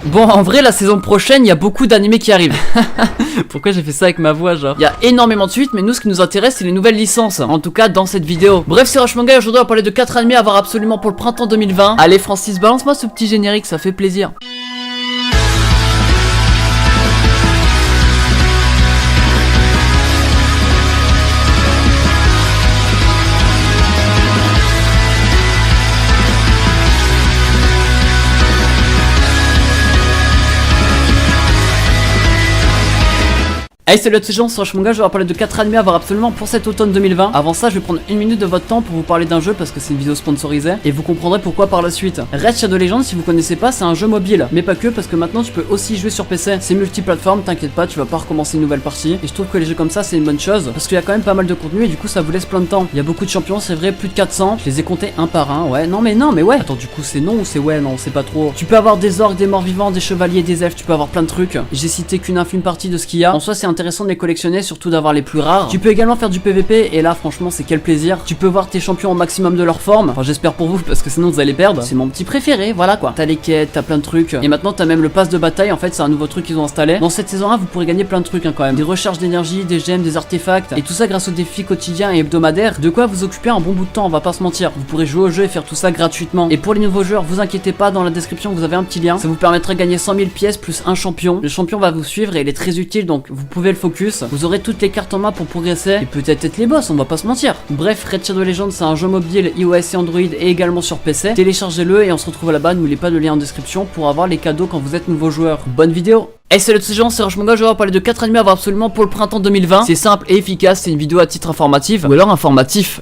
Bon, en vrai, la saison prochaine, il y a beaucoup d'animés qui arrivent. Pourquoi j'ai fait ça avec ma voix, genre? Il y a énormément de suites, mais nous, ce qui nous intéresse, c'est les nouvelles licences. En tout cas, dans cette vidéo. Bref, c'est Rush Manga et aujourd'hui, on va parler de 4 animés à voir absolument pour le printemps 2020. Allez, Francis, balance-moi ce petit générique, ça fait plaisir. Hey, salut à tous les gens, c'est Rush Manga, je vais vous parler de 4 animés à voir absolument pour cet automne 2020. Avant ça, je vais prendre une minute de votre temps pour vous parler d'un jeu parce que c'est une vidéo sponsorisée et vous comprendrez pourquoi par la suite. Raid Shadow Legends, si vous connaissez pas, c'est un jeu mobile, mais pas que parce que maintenant tu peux aussi jouer sur PC. C'est multiplateforme, t'inquiète pas, tu vas pas recommencer une nouvelle partie. Et je trouve que les jeux comme ça, c'est une bonne chose parce qu'il y a quand même pas mal de contenu et du coup, ça vous laisse plein de temps. Il y a beaucoup de champions, c'est vrai, plus de 400. Je les ai comptés un par un, ouais. Non, mais ouais. Attends, du coup, c'est non ou c'est ouais, non, c'est pas trop. Tu peux avoir des orques, des morts vivants, des chevaliers, des elfes, tu peux avoir plein de trucs. J'ai cité qu'une infime partie de ce qu'il y a. En soi, c'est intéressant de les collectionner, surtout d'avoir les plus rares. Tu peux également faire du PVP et là franchement c'est quel plaisir. Tu peux voir tes champions au maximum de leur forme. Enfin j'espère pour vous parce que sinon vous allez perdre. C'est mon petit préféré, voilà quoi. T'as les quêtes, t'as plein de trucs. Et maintenant t'as même le pass de bataille, en fait c'est un nouveau truc qu'ils ont installé. Dans cette saison 1 vous pourrez gagner plein de trucs quand même. Des recharges d'énergie, des gemmes, des artefacts. Et tout ça grâce aux défis quotidiens et hebdomadaires. De quoi vous occuper un bon bout de temps, on va pas se mentir. Vous pourrez jouer au jeu et faire tout ça gratuitement. Et pour les nouveaux joueurs, vous inquiétez pas, dans la description vous avez un petit lien. Ça vous permettra de gagner 100 000 pièces plus un champion. Le champion va vous suivre et il est très utile donc vous pouvez le focus. Vous aurez toutes les cartes en main pour progresser et peut-être être les boss, on va pas se mentir. Bref, Raid Shadow Legends c'est un jeu mobile iOS et Android et également sur PC. Téléchargez-le et on se retrouve là-bas, n'oubliez pas le lien en description pour avoir les cadeaux quand vous êtes nouveau joueur. Bonne vidéo. Hey salut à tous les gens, c'est Rush Manga, je vais vous parler de 4 animés à voir absolument pour le printemps 2020. C'est simple et efficace, c'est une vidéo à titre informatif. Ou alors informatif,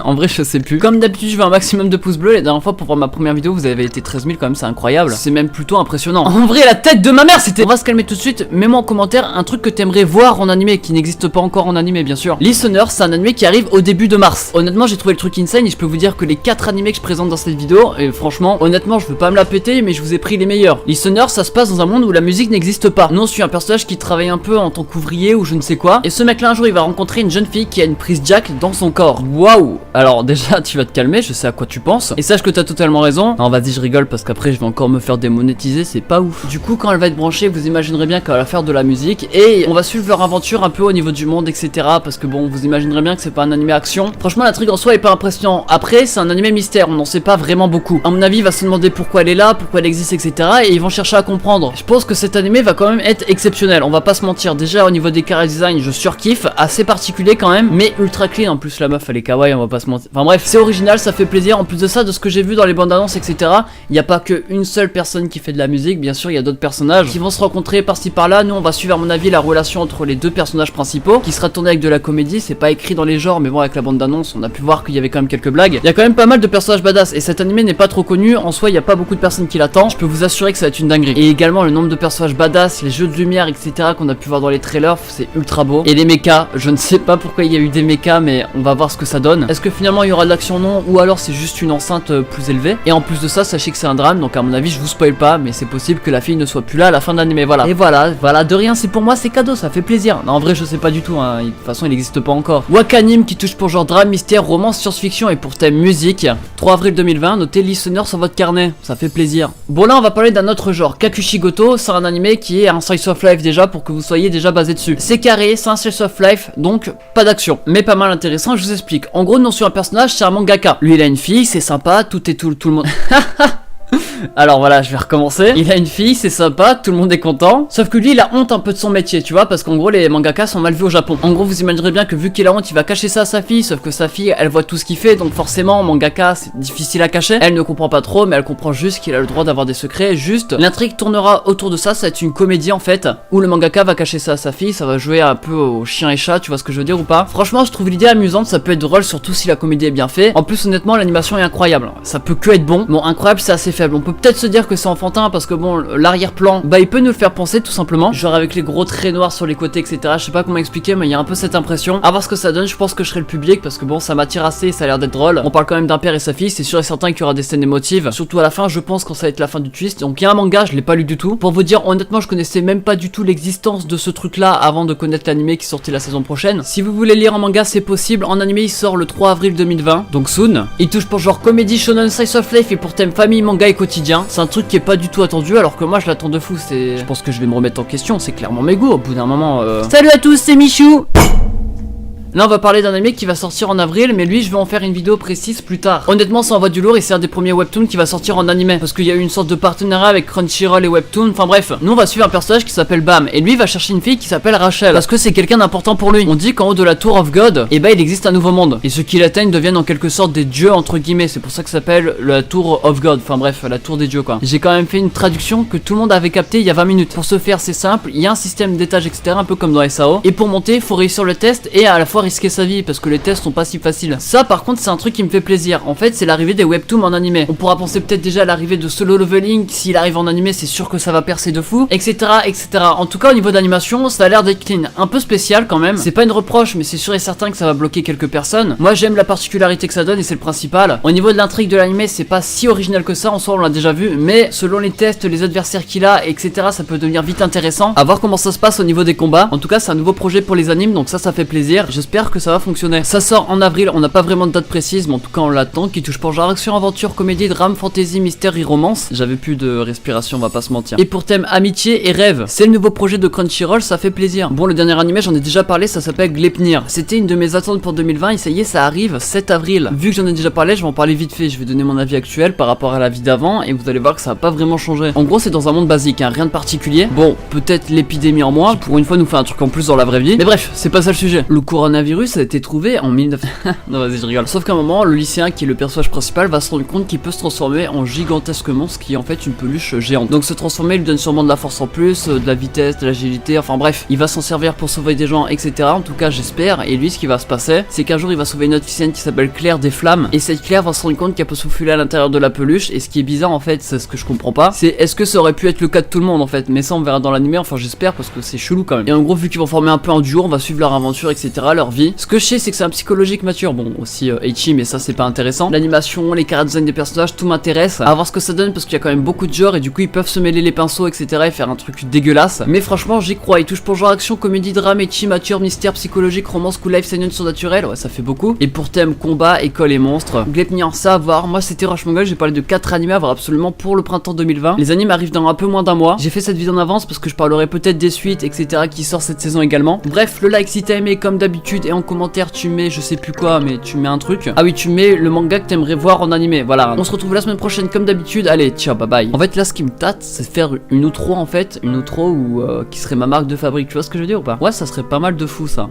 en vrai je sais plus. Comme d'habitude je veux un maximum de pouces bleus. La dernière fois pour voir ma première vidéo vous avez été 13 000 quand même, c'est incroyable. C'est même plutôt impressionnant. En vrai la tête de ma mère c'était... On va se calmer tout de suite, mets-moi en commentaire un truc que t'aimerais voir en animé, qui n'existe pas encore en animé bien sûr. Listener, c'est un animé qui arrive au début de mars. Honnêtement j'ai trouvé le truc insane et je peux vous dire que les 4 animés que je présente dans cette vidéo, et franchement honnêtement je veux pas me la péter mais je vous ai pris les meilleurs. Listener ça se passe dans un monde où la musique n'existe pas. Non, je suis un personnage qui travaille un peu en tant qu'ouvrier ou je ne sais quoi. Et ce mec là un jour il va rencontrer une jeune fille qui a une prise jack dans son corps. Waouh. Alors déjà tu vas te calmer, je sais à quoi tu penses. Et sache que t'as totalement raison. Non vas-y je rigole parce qu'après je vais encore me faire démonétiser, c'est pas ouf. Du coup quand elle va être branchée vous imaginerez bien qu'elle va faire de la musique. Et on va suivre leur aventure un peu au niveau du monde etc. Parce que bon vous imaginerez bien que c'est pas un animé action. Franchement l'intrigue en soi est pas impressionnant. Après c'est un animé mystère, on n'en sait pas vraiment beaucoup. À mon avis il va se demander pourquoi elle est là, pourquoi elle existe etc. Et ils vont chercher à comprendre. Je pense que cet animé va quand même être exceptionnel, on va pas se mentir. Déjà au niveau des chara design je surkiffe, assez particulier quand même mais ultra clean. En plus la meuf elle est kawaii, on va pas se mentir. Enfin bref c'est original, ça fait plaisir. En plus de ça, de ce que j'ai vu dans les bandes annonces etc, il n'y a pas qu'une seule personne qui fait de la musique, bien sûr il y a d'autres personnages qui vont se rencontrer par-ci par-là. Nous on va suivre à mon avis la relation entre les deux personnages principaux qui sera tournée avec de la comédie. C'est pas écrit dans les genres mais bon avec la bande d'annonce on a pu voir qu'il y avait quand même quelques blagues. Il y a quand même pas mal de personnages badass et cet animé n'est pas trop connu en soi, il y a pas beaucoup de personnes qui l'attendent. Je peux vous assurer que ça va être une dinguerie. Et également le nombre de personnages badass, les jeux de lumière etc qu'on a pu voir dans les trailers, c'est ultra beau. Et les mechas, je ne sais pas pourquoi il y a eu des mechas mais on va voir ce que ça donne. Est-ce que finalement il y aura de l'action? Non, ou alors c'est juste une enceinte plus élevée. Et en plus de ça sachez que c'est un drame donc à mon avis je vous spoil pas mais c'est possible que la fille ne soit plus là à la fin de l'année. Mais voilà. Et voilà de rien, c'est pour moi c'est cadeau, ça fait plaisir. Non en vrai je sais pas du tout hein. De toute façon il n'existe pas encore. Wakanim qui touche pour genre drame, mystère, romance, science-fiction et pour thème musique. 3 avril 2020, notez Listener sur votre carnet, ça fait plaisir. Bon là on va parler d'un autre genre, Kakushigoto, c'est un animé qui est un slice of life déjà pour que vous soyez déjà basé dessus. C'est carré, c'est un slice of life, donc pas d'action, mais pas mal intéressant, je vous explique. En gros, non sur un personnage, c'est un mangaka. Lui il a une fille, c'est sympa, tout le monde... Alors voilà, je vais recommencer. Il a une fille, c'est sympa, tout le monde est content. Sauf que lui, il a honte un peu de son métier, tu vois, parce qu'en gros, les mangakas sont mal vus au Japon. En gros, vous imaginerez bien que vu qu'il a honte, il va cacher ça à sa fille. Sauf que sa fille, elle voit tout ce qu'il fait, donc forcément, mangaka, c'est difficile à cacher. Elle ne comprend pas trop, mais elle comprend juste qu'il a le droit d'avoir des secrets. Juste, l'intrigue tournera autour de ça. Ça va être une comédie en fait, où le mangaka va cacher ça à sa fille. Ça va jouer un peu au chien et chat, tu vois ce que je veux dire ou pas? Franchement, je trouve l'idée amusante. Ça peut être drôle, surtout si la comédie est bien faite. En plus, honnêtement, l'animation est incroyable. Ça peut que être bon. Bon, incroyable, c'est assez faible. On peut peut-être se dire que c'est enfantin parce que bon l'arrière-plan bah il peut nous le faire penser tout simplement, genre avec les gros traits noirs sur les côtés etc. Je sais pas comment expliquer mais il y a un peu cette impression. À voir ce que ça donne, je pense que je serai le public parce que bon ça m'attire assez et ça a l'air d'être drôle. On parle quand même d'un père et sa fille, c'est sûr et certain qu'il y aura des scènes émotives, surtout à la fin je pense quand ça va être la fin du twist. Donc il y a un manga, je l'ai pas lu du tout. Pour vous dire honnêtement je connaissais même pas du tout l'existence de ce truc là avant de connaître l'animé qui sortait la saison prochaine. Si vous voulez lire en manga c'est possible, en animé il sort le 3 avril 2020, donc soon. Il touche pour genre comédie shonen slice of life et pour thème famille manga manga est quotidien. C'est un truc qui est pas du tout attendu alors que moi je l'attends de fou. Je pense que je vais me remettre en question, c'est clairement mes goûts au bout d'un moment. Salut à tous, c'est Michou. Là on va parler d'un anime qui va sortir en avril, mais lui je vais en faire une vidéo précise plus tard. Honnêtement ça envoie du lourd et c'est un des premiers webtoons qui va sortir en anime, parce qu'il y a eu une sorte de partenariat avec Crunchyroll et Webtoon. Enfin bref, nous on va suivre un personnage qui s'appelle Bam, et lui il va chercher une fille qui s'appelle Rachel, parce que c'est quelqu'un d'important pour lui. On dit qu'en haut de la Tour of God, et bah il existe un nouveau monde, et ceux qui l'atteignent deviennent en quelque sorte des dieux entre guillemets. C'est pour ça que ça s'appelle la Tour of God, enfin bref, la tour des dieux quoi. J'ai quand même fait une traduction que tout le monde avait capté il y a 20 minutes. Pour ce faire c'est simple, il y a un système d'étage etc, un peu comme dans SAO, et pour monter faut réussir le test et à la fois risquer sa vie, parce que les tests sont pas si faciles. Ça par contre c'est un truc qui me fait plaisir. En fait c'est l'arrivée des webtoons en animé. On pourra penser peut-être déjà à l'arrivée de Solo Leveling. S'il arrive en animé c'est sûr que ça va percer de fou, etc etc. En tout cas au niveau d'animation ça a l'air d'être clean. Un peu spécial quand même. C'est pas une reproche mais c'est sûr et certain que ça va bloquer quelques personnes. Moi j'aime la particularité que ça donne et c'est le principal. Au niveau de l'intrigue de l'animé c'est pas si original que ça, en soi on l'a déjà vu, mais selon les tests, les adversaires qu'il a etc ça peut devenir vite intéressant. À voir comment ça se passe au niveau des combats. En tout cas c'est un nouveau projet pour les animes donc ça fait plaisir. J'espère que ça va fonctionner. Ça sort en avril, on n'a pas vraiment de date précise, mais en tout cas on l'attend. Qui touche pour genre action, aventure, comédie, drame, fantasy, mystère et romance. J'avais plus de respiration, on va pas se mentir. Et pour thème amitié et rêve, c'est le nouveau projet de Crunchyroll, ça fait plaisir. Bon, le dernier animé, j'en ai déjà parlé, ça s'appelle Gleipnir. C'était une de mes attentes pour 2020 et ça y est, ça arrive 7 avril. Vu que j'en ai déjà parlé, je vais en parler vite fait. Je vais donner mon avis actuel par rapport à la vie d'avant et vous allez voir que ça va pas vraiment changer. En gros, c'est dans un monde basique, hein, rien de particulier. Bon, peut-être l'épidémie en moins, qui pour une fois nous fait un truc en plus dans la vraie vie. Mais bref, c'est pas ça le sujet. Le coronavirus a été trouvé en 19... Non vas-y je rigole. Sauf qu'à un moment le lycéen qui est le personnage principal va se rendre compte qu'il peut se transformer en gigantesque monstre qui est en fait une peluche géante. Donc se transformer lui donne sûrement de la force en plus, de la vitesse, de l'agilité, enfin bref, il va s'en servir pour sauver des gens etc. En tout cas j'espère. Et lui ce qui va se passer c'est qu'un jour il va sauver une autre lycéenne qui s'appelle Claire des Flammes, et cette Claire va se rendre compte qu'elle peut se faufiler à l'intérieur de la peluche. Et ce qui est bizarre en fait, c'est ce que je comprends pas, c'est est-ce que ça aurait pu être le cas de tout le monde en fait, mais ça on verra dans l'anime, enfin j'espère parce que c'est chelou quand même. Et en gros vu qu'ils vont former un peu en duo, on va suivre leur aventure etc, leur vie. Ce que je sais c'est que c'est un psychologique mature, bon aussi Eichi mais ça c'est pas intéressant. L'animation, les character design des personnages, tout m'intéresse. À voir ce que ça donne parce qu'il y a quand même beaucoup de genres et du coup ils peuvent se mêler les pinceaux etc et faire un truc dégueulasse. Mais franchement j'y crois, il touche pour genre action, comédie, drame, Eichi, mature, mystère, psychologique, romance, cool life, seinen, surnaturel, ouais ça fait beaucoup. Et pour thème combat, école et monstres, Gleipnir, ça à voir. Moi c'était Rush Manga, j'ai parlé de 4 animés à voir absolument pour le printemps 2020. Les animes arrivent dans un peu moins d'un mois. J'ai fait cette vidéo en avance parce que je parlerai peut-être des suites etc qui sortent cette saison également. Bref, le like si t'as aimé comme d'habitude et en commentaire tu mets je sais plus quoi mais tu mets un truc. Ah oui tu mets le manga que t'aimerais voir en animé. Voilà, on se retrouve la semaine prochaine comme d'habitude. Allez ciao bye bye. En fait là ce qui me tâte c'est de faire une outro en fait, une outro ou qui serait ma marque de fabrique, tu vois ce que je veux dire ou pas? Ouais ça serait pas mal de fou ça.